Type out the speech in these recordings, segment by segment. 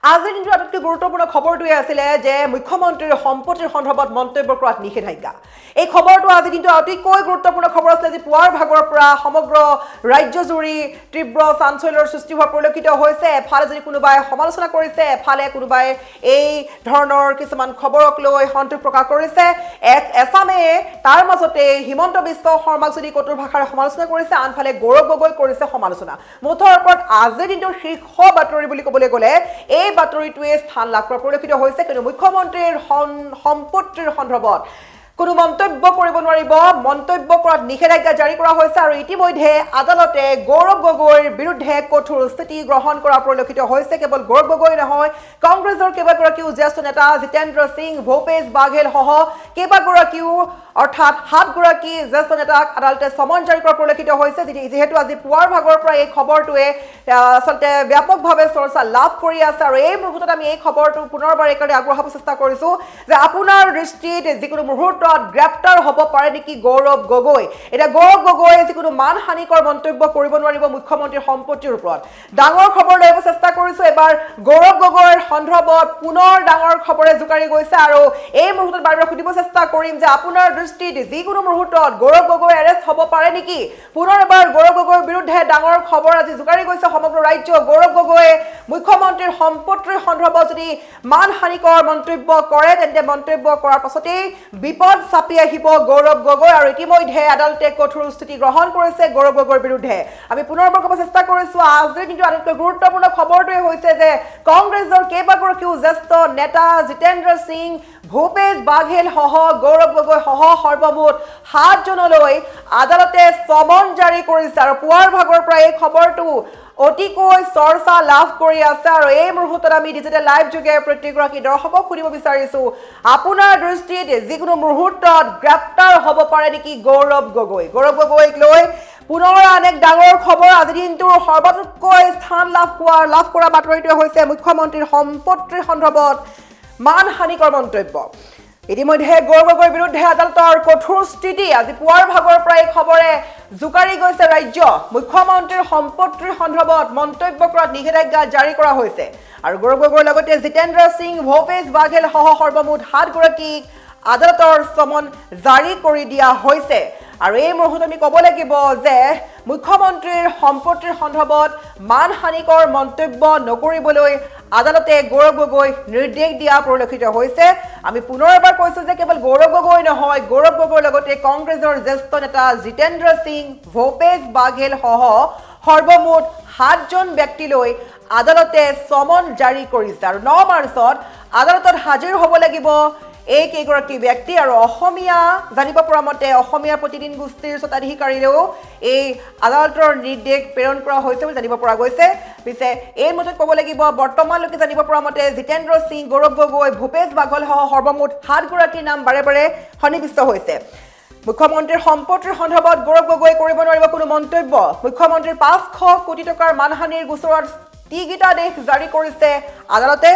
আজিৰ দিনটো আটাইতকৈ গুৰুত্বপূৰ্ণ খবৰটোৱে আছিলে যে মুখ্যমন্ত্ৰীৰ সম্পত্তিৰ সন্দৰ্ভত মন্তব্য কৰাত নিষেধাজ্ঞা। এই খবৰটো আজিৰ দিনটো অতিকৈ গুৰুত্বপূৰ্ণ খবৰ আছিলে যে পুৱাৰ ভাগৰ পৰা সমগ্ৰ ৰাজ্যজুৰি তীব্ৰ চাঞ্চল্যৰ সৃষ্টি হোৱা পৰিলক্ষিত হৈছে। এফালে যদি কোনোবাই সমালোচনা কৰিছে, এফালে কোনোবাই এই ধৰণৰ কিছুমান খবৰক লৈ সন্তোষ প্ৰকাশ কৰিছে। এছামে তাৰ মাজতে হিমন্ত বিশ্ব শৰ্মাক যদি কটুৰ ভাষাৰে সমালোচনা কৰিছে, আনফালে গৌৰৱ গগৈ কৰিছে সমালোচনা। মুঠৰ ওপৰত আজিৰ দিনটোৰ শীৰ্ষ বাতৰি বুলি ক'বলৈ গ'লে এই বাতৰিটোৱে স্থান লাভ কৰা পৰিলক্ষিত হৈছে। কিন্তু মুখ্যমন্ত্ৰীৰ সম্পত্তিৰ সন্দৰ্ভত কোনো মন্তব্য কৰিব নোৱাৰিব, মন্তব্য কৰাত নিষেধাজ্ঞা জাৰি কৰা হৈছে। আৰু ইতিমধ্যে আদালতে গৌৰৱ গগৈৰ বিৰুদ্ধে কঠোৰ স্থিতি গ্ৰহণ কৰা পৰিলক্ষিত হৈছে। কেৱল গৌৰৱ গগৈ নহয়, কংগ্ৰেছৰ কেইবাগৰাকীও জ্যেষ্ঠ নেতা জিতেন্দ্ৰ সিং, ভূপেশ বাঘেল সহ কেইবাগৰাকীও অৰ্থাৎ 7 গৰাকী জ্যেষ্ঠ নেতাক আদালতে সমন জাৰি কৰা পৰিলক্ষিত হৈছে। যিহেতু আজি পুৱাৰ ভাগৰ পৰা এই খবৰটোৱে আচলতে ব্যাপকভাৱে চৰ্চা লাভ কৰি আছে। আৰু এই মুহূৰ্তত আমি এই খবৰটো পুনৰবাৰ এইকাৰণে আগবঢ়াব চেষ্টা কৰিছোঁ যে আপোনাৰ দৃষ্টিত যিকোনো মুহূৰ্তত গ্ৰেপ্তাৰ হ'ব পাৰে নেকি গৌৰৱ গগৈ। এতিয়া গৌৰৱ গগৈয়ে যিকোনো মানহানিকৰ মন্তব্য কৰিব নোৱাৰিব মুখ্যমন্ত্ৰীৰ সম্পত্তিৰ ওপৰত। ডাঙৰ খবৰ লৈ আহিব চেষ্টা কৰিছোঁ। এবাৰ গৌৰৱ গগৈৰ সন্দৰ্ভত পুনৰ ডাঙৰ খবৰে জোকাৰি গৈছে। আৰু এই মুহূৰ্তত বাৰে বাৰে সুধিব চেষ্টা কৰিম যে আপোনাৰ দৃষ্টিত যিকোনো মুহূৰ্তত গৌৰৱ গগৈ এৰেষ্ট হ'ব পাৰে নেকি। পুনৰ এবাৰ গৌৰৱ গগৈৰ বিৰুদ্ধে ডাঙৰ খবৰ আজি জোকাৰি গৈছে সমগ্ৰ ৰাজ্য। গৌৰৱ গগৈয়ে মুখ্যমন্ত্ৰীৰ সম্পত্তিৰ সন্দৰ্ভত যদি মানহানিকৰ মন্তব্য কৰে, তেন্তে মন্তব্য কৰাৰ পাছতেই বিপদ চাপি আহিব গৌৰৱ গগৈ। আৰু ইতিমধ্যে আদালতে কঠোৰ স্থিতি গ্ৰহণ কৰিছে গৌৰৱ গগৈৰ বিৰুদ্ধে। আমি পুনৰবাৰ ক'ব চেষ্টা কৰিছোঁ আজিৰ দিনটো আটাইতকৈ গুৰুত্বপূৰ্ণ খবৰটোৱে হৈছে যে কংগ্ৰেছৰ কেইবাগৰাকীও জ্যেষ্ঠ নেতা জিতেন্দ্ৰ সিং, ভূপেশ বাঘেল সহ গৌৰৱ গগৈ সহ সৰ্বমুঠ 7 জনলৈ আদালতে সমন জাৰি কৰিছে। আৰু পুৱাৰ ভাগৰ পৰা এই খবৰটো অতিকৈ চৰ্চা লাভ কৰি আছে। আৰু এই মুহূৰ্তত আমি ডিজিটেল লাইভ যোগে প্ৰত্যেকগৰাকী দৰ্শকক সুধিব বিচাৰিছোঁ, আপোনাৰ দৃষ্টিত যিকোনো মুহূৰ্তত গ্ৰেপ্তাৰ হ'ব পাৰে নেকি গৌৰৱ গগৈ। গৌৰৱ গগৈক লৈ পুনৰ আন এক ডাঙৰ খবৰ। আজিৰ দিনটোৰ সৰ্বাধিককৈ স্থান লাভ কৰা বাতৰিটোৱে হৈছে মুখ্যমন্ত্ৰীৰ সম্পত্তিৰ সন্দৰ্ভত মানহানিকৰ মন্তব্য। ইতিমধ্যে গৌৰৱ গগৈৰ বিৰুদ্ধে আদালতৰ কঠোৰ স্থিতি। আজি পুৱাৰ ভাগৰ পৰা এই খবৰে জোকাৰি গৈছে ৰাজ্য। মুখ্যমন্ত্ৰীৰ সম্পত্তিৰ সন্দৰ্ভত মন্তব্য কৰাত নিষেধাজ্ঞা জাৰি কৰা হৈছে। আৰু গৌৰৱ গগৈৰ লগতে জিতেন্দ্ৰ সিং, ভূপেশ বাঘেল সহ সৰ্বমুঠ 7 গৰাকীক আদালতৰ সমন জাৰি কৰি দিয়া হৈছে। আৰু এই মুহূৰ্তত আমি ক'ব লাগিব যে মুখ্যমন্ত্ৰীৰ সম্পত্তিৰ সন্দৰ্ভত মানহানিকৰ মন্তব্য নকৰিবলৈ আদালতে গৌৰৱ গগৈ নিৰ্দেশ দিয়া পৰিলক্ষিত হৈছে। আমি পুনৰ এবাৰ কৈছোঁ যে কেৱল গৌৰৱ গগৈ নহয়, গৌৰৱ গগৈৰ লগতে কংগ্ৰেছৰ জ্যেষ্ঠ নেতা জিতেন্দ্ৰ সিং, ভূপেশ বাঘেল সহ সৰ্বমুঠ 7 জন ব্যক্তিলৈ আদালতে সমন জাৰি কৰিছে। আৰু 9 মাৰ্চত আদালতত হাজিৰ হ'ব লাগিব এই কেইগৰাকী ব্যক্তি। আৰু অসমীয়া জানিব পৰা মতে অসমীয়া প্ৰতিদিন গোষ্ঠীৰ স্বত্বাধিকাৰীৰেও এই আদালতৰ নিৰ্দেশ প্ৰেৰণ কৰা হৈছে বুলি জানিব পৰা গৈছে। পিছে এই মতে ক'ব লাগিব বৰ্তমানলৈকে জানিব পৰা মতে জিতেন্দ্ৰ সিং, গৌৰৱ গগৈ, ভূপেশ বাঘেল সহ সৰ্বমুঠ 7 গৰাকীৰ নাম বাৰে বাৰে সন্নিৱিষ্ট হৈছে। মুখ্যমন্ত্ৰীৰ সম্পত্তিৰ সন্দৰ্ভত গৌৰৱ গগৈ কৰিব নোৱাৰিব কোনো মন্তব্য। মুখ্যমন্ত্ৰীৰ 500 কোটি টকাৰ মানহানিৰ গোচৰত স্থগিতাদেশ জাৰি কৰিছে আদালতে।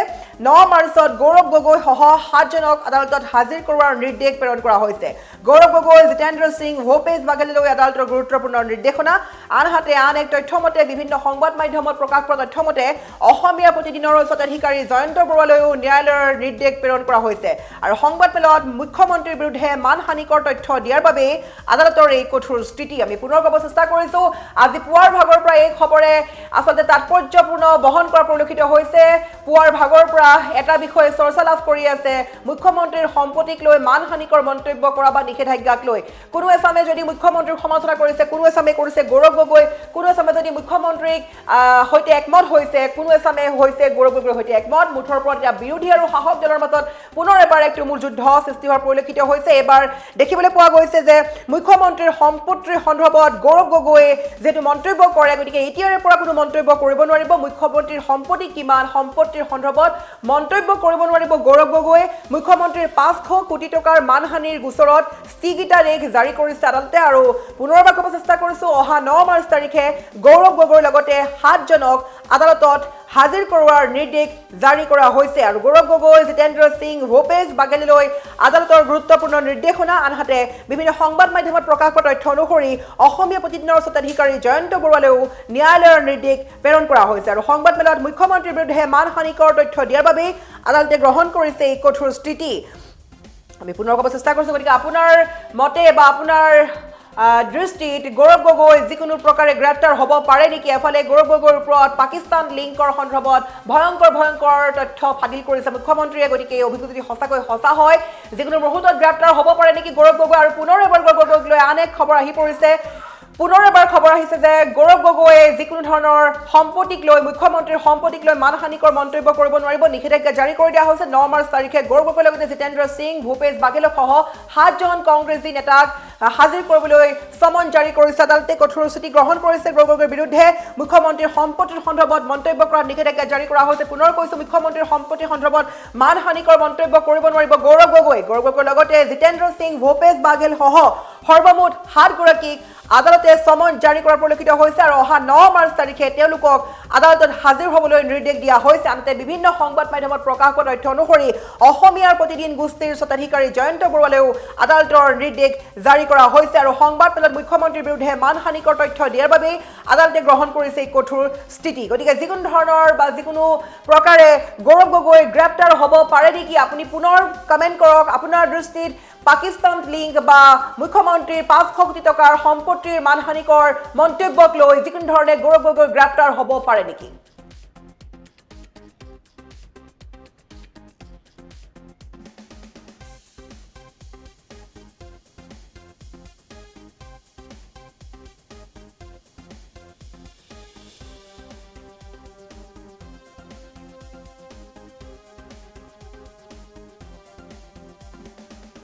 9 মাৰ্চত গৌৰৱ গগৈ সহ 7 জনক আদালতত হাজিৰ কৰোৱাৰ নিৰ্দেশ প্ৰেৰণ কৰা হৈছে। গৌৰৱ গগৈ, জিতেন্দ্ৰ সিং, ভূপেশ বাঘেললৈ আদালতৰ গুৰুত্বপূৰ্ণ নিৰ্দেশনা। আনহাতে আন এক তথ্যমতে বিভিন্ন সংবাদ মাধ্যমত প্ৰকাশ পোৱা তথ্যমতে অসমীয়া প্ৰতিদিনৰ স্বত্বাধিকাৰী জয়ন্ত বৰুৱালৈও ন্যায়ালয়ৰ নিৰ্দেশ প্ৰেৰণ কৰা হৈছে। আৰু সংবাদমেলত মুখ্যমন্ত্ৰীৰ বিৰুদ্ধে মানহানিকৰ তথ্য দিয়াৰ বাবে আদালতৰ এই কঠোৰ স্থিতি। আমি পুনৰ ক'ব চেষ্টা কৰিছোঁ আজি পুৱাৰ ভাগৰ পৰা এই খবৰে আচলতে তাৎপৰ্যপূৰ্ণ বহন কৰা পৰিলক্ষিত হৈছে। পুৱাৰ ভাগৰ পৰা এটা বিষয়ে চৰ্চা লাভ কৰি আছে মুখ্যমন্ত্ৰীৰ সম্পত্তিক লৈ মানহানিকৰ মন্তব্য কৰা বা নিষেধাজ্ঞাক লৈ। কোনো এছামে যদি মুখ্যমন্ত্ৰীক সমালোচনা কৰিছে, কোনো এছামে কৰিছে গৌৰৱ গগৈ, কোনো এছামে যদি মুখ্যমন্ত্ৰীক সৈতে একমত হৈছে, কোনো এছামে হৈছে গৌৰৱ গগৈৰ সৈতে একমত। মুঠৰ ওপৰত এতিয়া বিৰোধী আৰু শাসক দলৰ মাজত পুনৰ এবাৰ এক তুমুল যুদ্ধ সৃষ্টি হোৱাৰ পৰিলক্ষিত হৈছে। এইবাৰ দেখিবলৈ পোৱা গৈছে যে মুখ্যমন্ত্ৰীৰ সম্পত্তিৰ সন্দৰ্ভত গৌৰৱ গগৈয়ে যিহেতু মন্তব্য কৰে, গতিকে এতিয়াৰে পৰা কোনো মন্তব্য কৰিব নোৱাৰিব। মুখ্যমন্ত্ৰীৰ সম্পত্তি কিমান, সম্পত্তিৰ সন্দৰ্ভত মন্তব্য কৰিব নোৱাৰিব গৌৰৱ গগৈয়ে। মুখ্যমন্ত্ৰীৰ 500 কোটি টকাৰ মানহানিৰ গোচৰত স্থগিতাদেশ জাৰি কৰিছে আদালতে। আৰু পুনৰবাৰ ক'ব চেষ্টা কৰিছোঁ অহা 9 মাৰ্চ তাৰিখে গৌৰৱ গগৈৰ লগতে 7 জনক আদালতত হাজিৰ কৰোৱাৰ নিৰ্দেশ জাৰি কৰা হৈছে আৰু গৌৰৱ গগৈ জিতেন্দ্ৰ সিং ভূপেশ বাঘেললৈ আদালতৰ গুৰুত্বপূৰ্ণ নিৰ্দেশনা আনহাতে বিভিন্ন সংবাদ মাধ্যমত প্ৰকাশ পোৱা তথ্য অনুসৰি অসমীয়া প্ৰতিদিনৰ স্বত্বাধিকাৰী জয়ন্ত বৰুৱালৈও ন্যায়ালয়ৰ নিৰ্দেশ প্ৰেৰণ কৰা হৈছে আৰু সংবাদ মেলত মুখ্যমন্ত্ৰীৰ বিৰুদ্ধে মানহানিকৰ তথ্য দিয়াৰ বাবে আদালতে গ্ৰহণ কৰিছে এই কঠোৰ স্থিতি আমি পুনৰ ক'ব চেষ্টা কৰিছোঁ গতিকে আপোনাৰ মতে বা আপোনাৰ দৃষ্টিত গৌৰৱ গগৈ যিকোনো প্ৰকাৰে গ্ৰেপ্তাৰ হ'ব পাৰে নেকি এফালে গৌৰৱ গগৈৰ ওপৰত পাকিস্তান লিংকৰ সন্দৰ্ভত ভয়ংকৰ তথ্য ফাদিল কৰিছে মুখ্যমন্ত্ৰীয়ে গতিকে এই অভিযোগ যদি সঁচাকৈ সঁচা হয় যিকোনো মুহূৰ্তত গ্ৰেপ্তাৰ হ'ব পাৰে নেকি গৌৰৱ গগৈ আৰু পুনৰ এবাৰ গৌৰৱ গগৈক লৈ আন এক খবৰ আহি পৰিছে পুনৰ এবাৰ খবৰ আহিছে যে গৌৰৱ গগৈয়ে যিকোনো ধৰণৰ সম্পত্তিক লৈ মুখ্যমন্ত্ৰীৰ সম্পত্তিক লৈ মানহানিকৰ মন্তব্য কৰিব নোৱাৰিব নিষেধাজ্ঞা জাৰি কৰি দিয়া হৈছে 9 মাৰ্চ তাৰিখে গৌৰৱ গগৈৰ লগতে জিতেন্দ্ৰ সিং ভূপেশ বাঘেলক সহ 7জন কংগ্ৰেছী নেতাক হাজিৰ কৰিবলৈ সমন জাৰি কৰিছে আদালতে কঠোৰ স্থিতি গ্ৰহণ কৰিছে গৌৰৱ গগৈৰ বিৰুদ্ধে মুখ্যমন্ত্ৰীৰ সম্পত্তিৰ সন্দৰ্ভত মন্তব্য কৰাত নিষেধাজ্ঞা জাৰি কৰা হৈছে পুনৰ কৈছো মুখ্যমন্ত্ৰীৰ সম্পত্তিৰ সন্দৰ্ভত মানহানিকৰ মন্তব্য কৰিব নোৱাৰিব গৌৰৱ গগৈৰ লগতে জিতেন্দ্ৰ সিং ভূপেশ বাঘেল সহ সৰ্বমুঠ 7 গৰাকীক আদালতে সমন জাৰি কৰাৰ পৰিলক্ষিত হৈছে আৰু অহা 9 মাৰ্চ তাৰিখে তেওঁলোকক আদালতত হাজিৰ হ'বলৈ নিৰ্দেশ দিয়া হৈছে আনহাতে বিভিন্ন সংবাদ মাধ্যমত প্ৰকাশ পোৱা তথ্য অনুসৰি অসমীয়াৰ প্ৰতিদিন গোষ্ঠীৰ স্বত্বাধিকাৰী জয়ন্ত বৰুৱালেও আদালতৰ নিৰ্দেশ জাৰি কৰা হৈছে আৰু সংবাদ মেলত মুখ্যমন্ত্ৰীৰ বিৰুদ্ধে মানহানিকৰ তথ্য দিয়াৰ বাবে আদালতে গ্ৰহণ কৰিছে এই কঠোৰ স্থিতি গতিকে যিকোনো ধৰণৰ বা যিকোনো প্ৰকাৰে গৌৰৱ গগৈ গ্ৰেপ্তাৰ হ'ব পাৰে নেকি আপুনি পুনৰ কমেণ্ট কৰক আপোনাৰ দৃষ্টিত পাকিস্তান লিংক বা মুখ্যমন্ত্ৰীৰ 500 কোটি টকাৰ সম্পত্তিৰ মানহানিকৰ মন্তব্যক লৈ যিকোনো ধৰণে গৌৰৱ গগৈ গ্ৰেপ্তাৰ হ'ব পাৰে নেকি